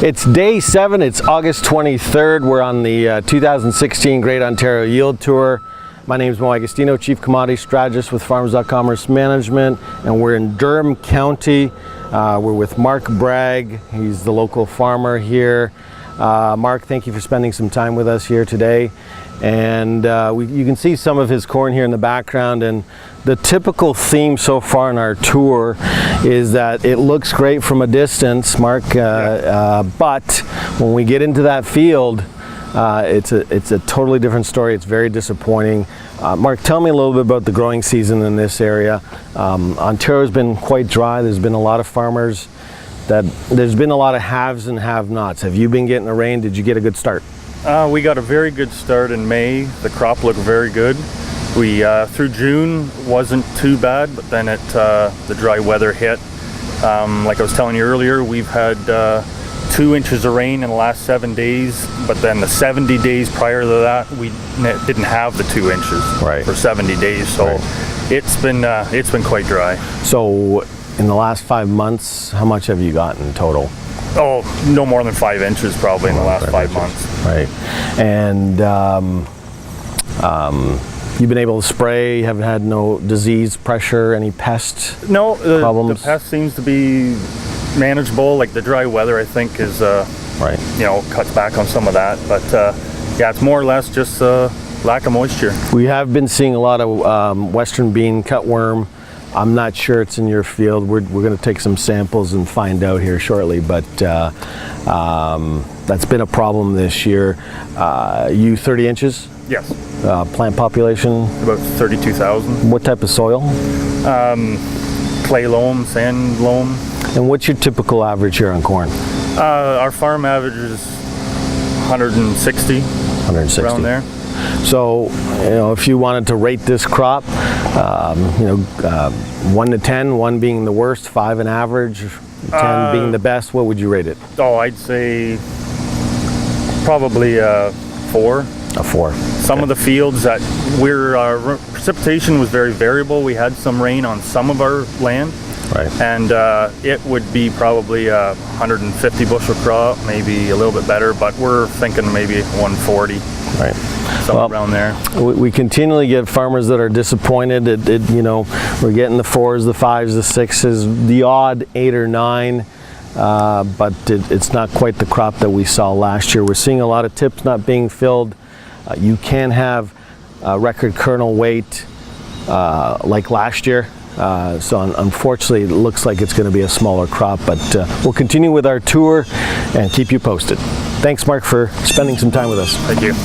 It's day 7, it's August 23rd. We're on the 2016 Great Ontario Yield Tour. My name is Mo Agostino, Chief Commodity Strategist with Farmers.com Risk Management, and we're in Durham County. We're with Mark Bragg. He's the local farmer here. Mark, thank you for spending some time with us here today. And you can see some of his corn here in the background, and the typical theme so far in our tour is that it looks great from a distance, Mark, but when we get into that field, it's a totally different story. It's very disappointing. Mark, tell me a little bit about the growing season in this area. Ontario's been quite dry. There's been a lot of farmers there's been a lot of haves and have-nots. Have you been getting the rain? Did you get a good start? We got a very good start in May. The crop looked very good. We through June wasn't too bad, but then the dry weather hit. Like I was telling you earlier, we've had 2 inches of rain in the last 7 days, but then the 70 days prior to that, we didn't have the 2 inches for 70 days. So it's been quite dry. So in the last 5 months, how much have you gotten total? Oh, no more than 5 inches probably in the last 5 months. Right. And you've been able to spray, you haven't had no disease pressure, any pest problems? The pest seems to be manageable. Like the dry weather, I think, is cuts back on some of that. But yeah, it's more or less just lack of moisture. We have been seeing a lot of western bean cutworm. I'm not sure it's in your field. We're going to take some samples and find out here shortly, but that's been a problem this year. You 30 inches? Yes. Plant population? About 32,000. What type of soil? Clay loam, sand loam. And what's your typical average here on corn? Our farm average is 160. 160. Around there. So, if you wanted to rate this crop, 1 to 10, 1 being the worst, 5 an average, 10 being the best, what would you rate it? Oh, I'd say probably 4. A 4. Some of the fields that precipitation was very variable. We had some rain on some of our land. Right. And it would be probably a 150 bushel crop, maybe a little bit better, but we're thinking maybe 140. Right. Somewhere around there. We continually get farmers that are disappointed. We're getting the 4s, the 5s, the 6s, the odd 8 or 9, but it's not quite the crop that we saw last year. We're seeing a lot of tips not being filled. You can have record kernel weight like last year. So unfortunately, it looks like it's going to be a smaller crop, but we'll continue with our tour and keep you posted. Thanks, Mark, for spending some time with us. Thank you.